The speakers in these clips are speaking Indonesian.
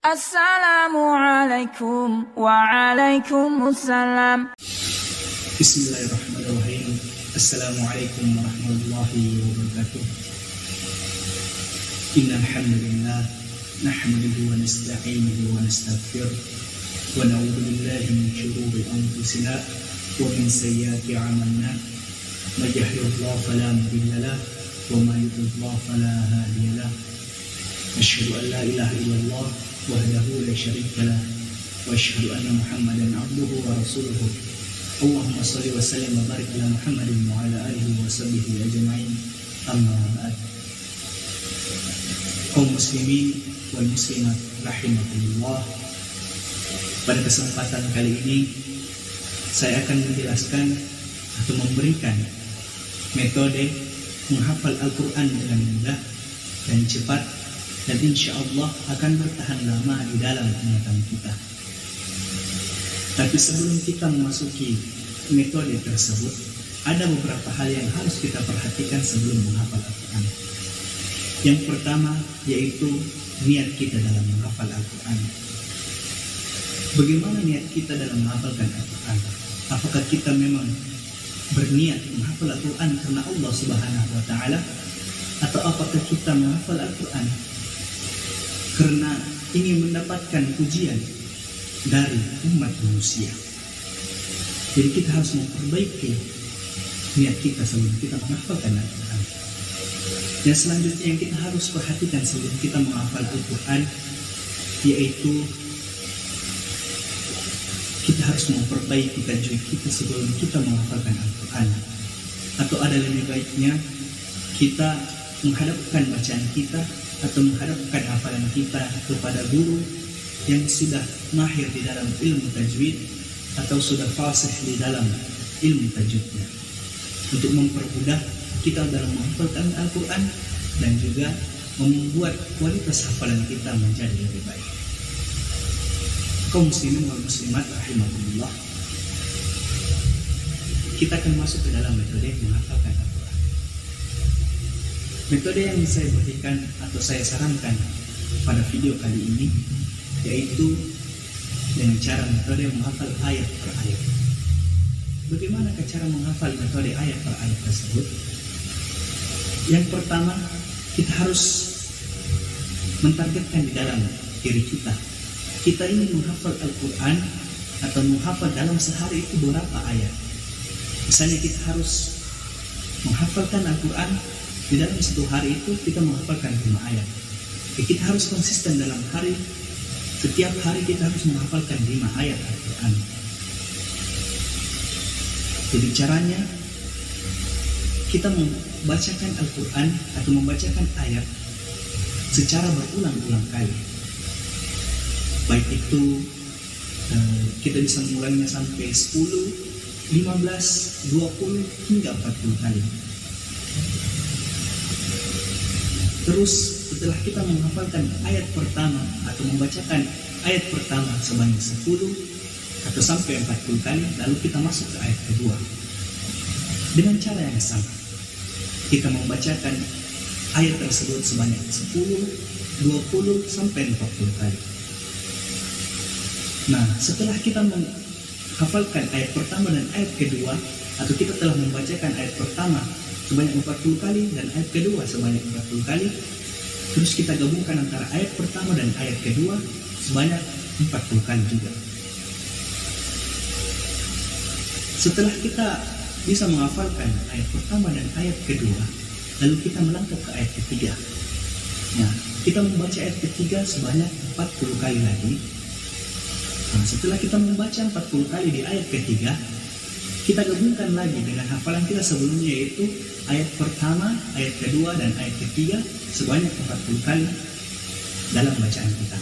Assalamualaikum waalaikumsalam. Bismillahirrahmanirrahim. Assalamualaikum warahmatullahi wabarakatuh. Innal hamdalillah nahmaduhu wa nasta'inuhu wa nastaghfiruh wa na'udzu billahi min shururi anfusina wa min sayyiati a'malina. May yahdihillahu fala mudilla lahu wa may yudlil fala hadiya lahu. Asyhadu an la ilaha illallah wahdahu la syarika lah wa asyhadu anna Muhammadan abduhu wa rasuluhu. Allahumma shalli wa sallim wa barik ala Muhammadin wa ala alihi wa sahbihi ajma'in. Amma ba'd. Kaum muslimin wal muslimat rahimakumullah. Pada kesempatan kali ini saya akan menjelaskan atau memberikan metode menghafal Al-Quran dengan mudah dan cepat, dan insya Allah akan bertahan lama di dalam ingatan kita. Tapi sebelum kita memasuki metode tersebut, ada beberapa hal yang harus kita perhatikan sebelum menghafal Al-Quran. Yang pertama yaitu niat kita dalam menghafal Al-Quran. Bagaimana niat kita dalam menghafalkan Al-Quran? Apakah kita memang berniat menghafal Al-Quran karena Allah Subhanahu wa Ta'ala, atau apakah kita menghafal Al-Quran karena ingin mendapatkan pujian dari umat manusia? Jadi kita harus memperbaiki niat kita sebelum kita menghafalkan Al-Quran. Yang selanjutnya yang kita harus perhatikan sebelum kita menghafal Al-Quran, yaitu kita harus memperbaiki tajwid kita sebelum kita menghafalkan Al-Quran. Atau ada lebih baiknya kita menghadapkan bacaan kita atau menghadapkan hafalan kita kepada guru yang sudah mahir di dalam ilmu tajwid atau sudah fasih di dalam ilmu tajwidnya, untuk mempermudah kita dalam menghafalkan Al-Quran dan juga membuat kualitas hafalan kita menjadi lebih baik. Kaum muslimin wal muslimat rahimakumullah, kita akan masuk ke dalam metode menghafalkan Al-Quran. Metode yang saya berikan atau saya sarankan pada video kali ini yaitu dengan cara metode menghafal ayat per ayat. Bagaimana cara menghafal metode ayat per ayat tersebut? Yang pertama, kita harus mentargetkan di dalam diri kita. Kita ingin menghafal Al-Quran atau menghafal dalam sehari itu berapa ayat. Misalnya kita harus menghafalkan Al-Quran di dalam satu hari itu kita menghafalkan 5 ayat. Kita harus konsisten dalam hari. Setiap hari kita harus menghafalkan 5 ayat Al-Quran. Jadi caranya kita membacakan Al-Quran atau membacakan ayat secara berulang-ulang kali. Baik itu kita bisa mulainya sampai 10, 15, 20 hingga 40 kali. Terus setelah kita menghafalkan ayat pertama atau membacakan ayat pertama sebanyak 10 atau sampai 40 kali, lalu kita masuk ke ayat kedua. Dengan cara yang sama, kita membacakan ayat tersebut sebanyak 10, 20 sampai 40 kali. Nah, setelah kita menghafalkan ayat pertama dan ayat kedua, atau kita telah membacakan ayat pertama sebanyak 40 kali dan ayat kedua sebanyak 40 kali, terus kita gabungkan antara ayat pertama dan ayat kedua sebanyak 40 kali juga. Setelah kita bisa menghafalkan ayat pertama dan ayat kedua, lalu kita melangkah ke ayat ketiga. Nah, kita membaca ayat ketiga sebanyak 40 kali lagi. Nah, setelah kita membaca 40 kali di ayat ketiga, kita gabungkan lagi dengan hafalan kita sebelumnya, yaitu ayat pertama, ayat kedua, dan ayat ketiga sebanyak 40 kali dalam bacaan kita.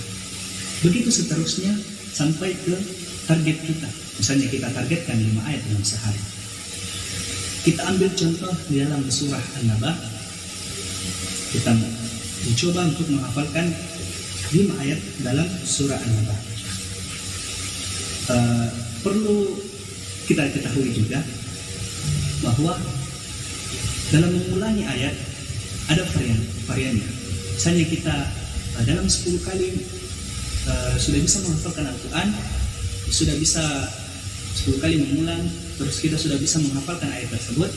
Begitu seterusnya sampai ke target kita. Misalnya kita targetkan 5 ayat dalam sehari. Kita ambil contoh di dalam surah An-Naba. Kita mencoba untuk menghafalkan 5 ayat dalam surah An-Naba. Perlu kita ketahui juga bahwa dalam mengulangi ayat ada variannya. Misalnya kita dalam 10 kali sudah bisa menghafalkan Al-Quran, sudah bisa 10 kali mengulang, terus kita sudah bisa menghafalkan ayat tersebut,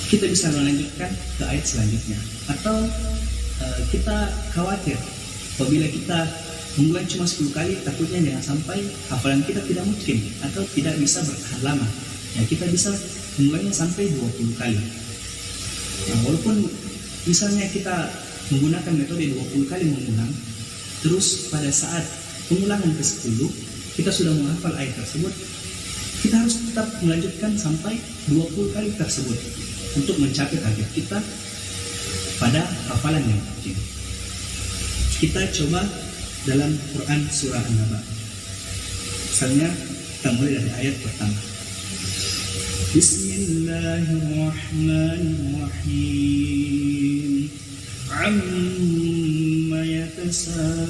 kita bisa melanjutkan ke ayat selanjutnya. Atau kita khawatir apabila kita mengulang cuma 10 kali, takutnya jangan sampai hafalan kita tidak mungkin atau tidak bisa bertahan lama. Ya, kita bisa mengulangnya sampai 20 kali. Walaupun misalnya kita menggunakan metode 20 kali mengulang, terus pada saat pengulangan ke-10 kita sudah menghafal ayat tersebut, kita harus tetap melanjutkan sampai 20 kali tersebut untuk mencapai target kita pada hafalan yang mungkin. Kita coba dalam Quran surah An-Naba. Misalnya kita mulai dari ayat pertama. Bismillahirrahmanirrahim. Amma yatasaalun.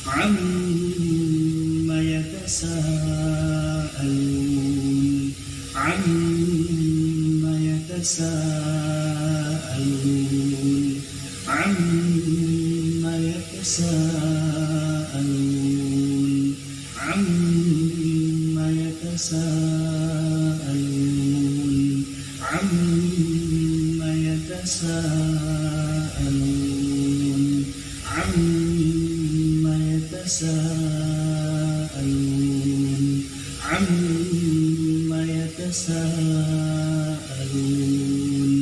Amma yatasaalun. Amma yatasaalun. Amma yatasaalun. Amma yatasaalun. Amma yatasaalun. Amma yatasaalun. Amma yatasaalun. Amma yatasaalun.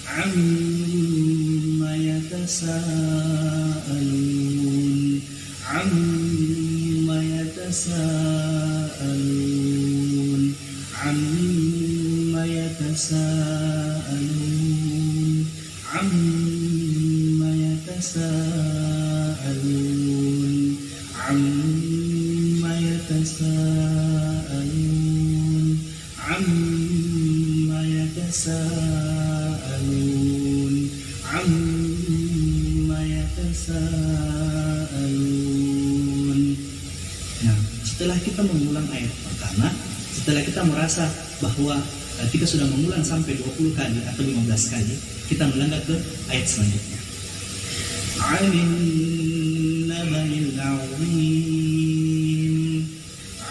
Amma yatasaalun. Amma yatasaalun. Amma yatasaalun. Amma yatasaalun. Amma yatasaalun. Amma yatasaalun. Nah, setelah kita mengulang ayat pertama, setelah kita merasa bahwa kita sudah mengulang sampai 20 kali atau 15 kali, kita melangkah ke ayat selanjutnya. Anin nabail azim.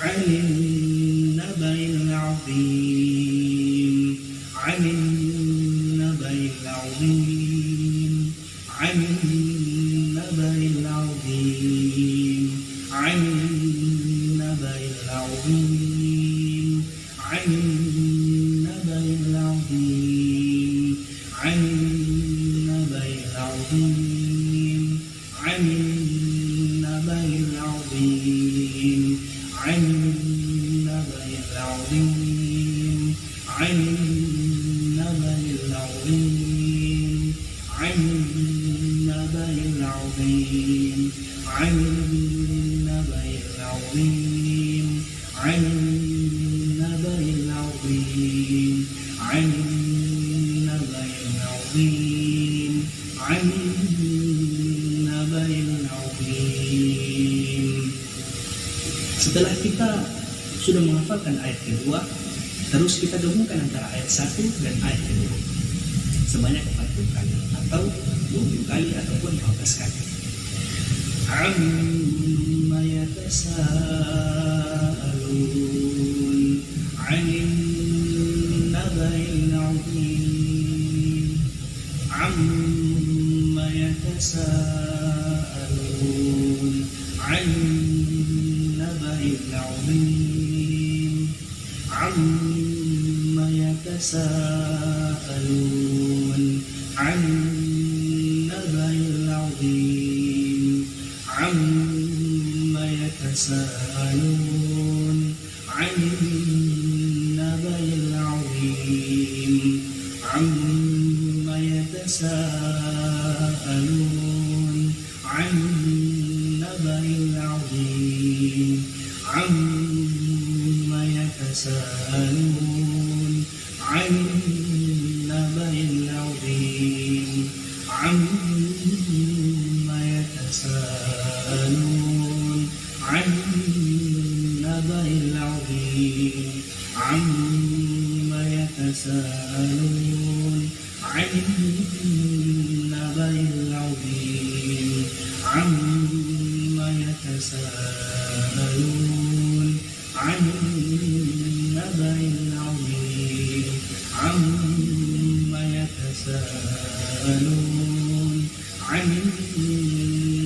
Anin nabail azim. Anin nabail azim. Anin nabail azim. Anin nabail azim. Anin nabail azim. Anin nabail azim. Anin nabail azim. Anin nabail azim. Anin nabail azim. Anin nabail azim. Anin nabail azim. Anin nabail azim. Anin nabail azim. Anin nabail azim. Setelah kita sudah menghafalkan ayat kedua, terus kita gabungkan antara ayat 1 dan ayat kedua sebanyak 40 kali atau 20 kali ataupun 15 kali. Amma yatasaalun. Anin nabail azim. Amma yatasaalun. Anin nabail azim. Amma yatasaalun. Anin nabail azim. Amma yatasaalun. Anin nabail azim. Amma yatasaalun. Anin nabail azim. Amma yatasaalun. Anin nabail azim. Amma yatasaalun. Anin nabail azim. Amma yatasaalun. Anin nabail azim. amma yatasaalun 'anil naba'il 'azim amma yatasaalun 'anil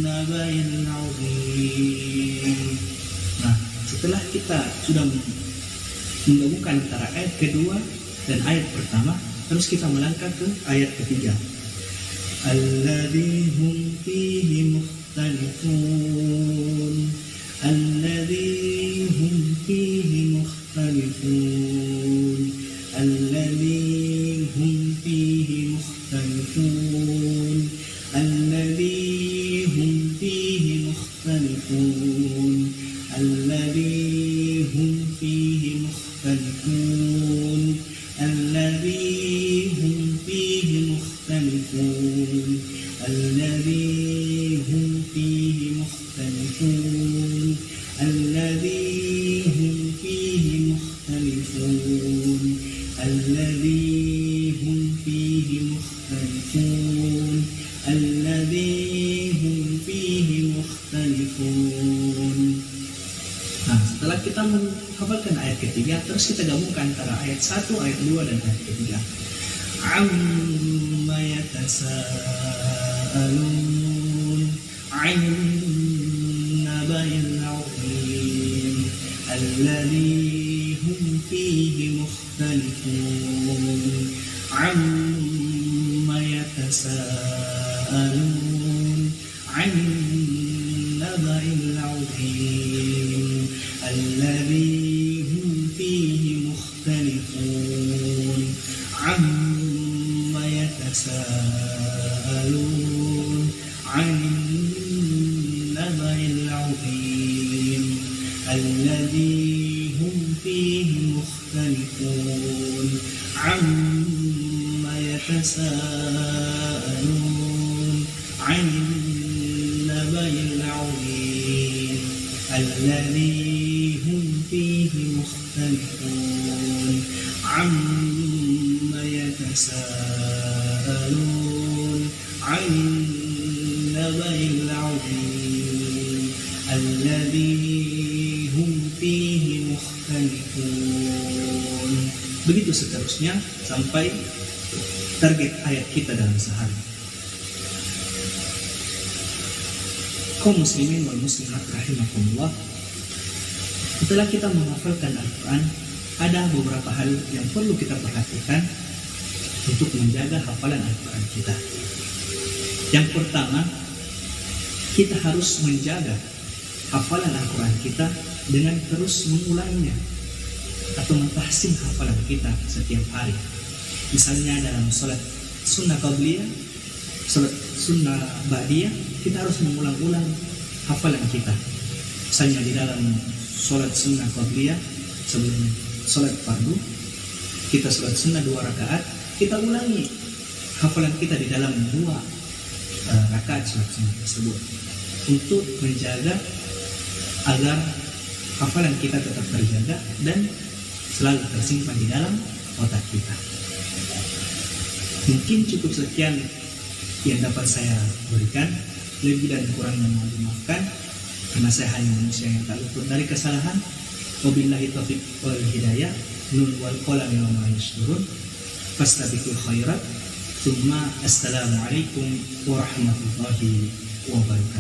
naba'il 'azim. Nah, setelah kita sudah menggabungkan antara ayat kedua dan ayat pertama, terus kita melangkah ke ayat ketiga. Alladzi hum fihi mukhtalifun, alladzi hum fihi mukhtalifun, alladzi hum fihi mukhtalifun, alladzi hum fihi mukhtalifun, alladzi hum fihi mukhtalifun, alladzi hum fihi mukhtalifun, alladzi hum fihi mukhtalifun, alladzi hum fihi mukhtalifun, alladzi hum fihi mukhtalifun, alladzi hum fihi mukhtalifun. Nah, setelah kita menghafalkan ayat ketiga, terus kita gabungkan antara ayat 1, ayat 2, dan ayat ketiga. Amma yatasaalun 'anil naba'il 'azim alladzi hum fihi mukhtalifun. Amma yatasaalun 'anil naba'il 'azim alladzi hum fihi mukhtalifun. Amma yatasaalun 'anil naba'il 'azim alladzi hum fihi mukhtalifun. Amma yatasaalun 'anil naba'il 'azim alladzi hum fihi mukhtalifun. Amma yatasaalun 'anil naba'il 'azim alladzi hum fihi mukhtalifun. Begitu seterusnya sampai target ayat kita dalam sehari. Kaum muslimin wal muslimat rahimakumullah, setelah kita menghafalkan Al-Quran, ada beberapa hal yang perlu kita perhatikan untuk menjaga hafalan Al-Quran kita. Yang pertama, kita harus menjaga hafalan Al-Quran kita dengan terus mengulanginya atau mentahsin hafalan kita setiap hari. Misalnya dalam sholat sunnah qabliyah, sholat sunnah ba'diyah, kita harus mengulang-ulang hafalan kita. Misalnya di dalam sholat sunnah qabliyah, sebelum sholat fardu, kita sholat sunnah 2 rakaat, kita ulangi hafalan kita di dalam 2 rakaat sholat sunnah tersebut untuk menjaga agar hafalan kita tetap terjaga dan selalu tersimpan di dalam otak kita. Mungkin cukup sekian yang dapat saya berikan. Lebih dan kurangnya mohon dimaafkan, karena saya hanya manusia yang tak luput dari kesalahan. Wabillahi taufiq wal hidayah. Nun wal qalam wa ma yasturun. Fastabiqul khairat. Tsumma assalamualaikum warahmatullahi wabarakatuh.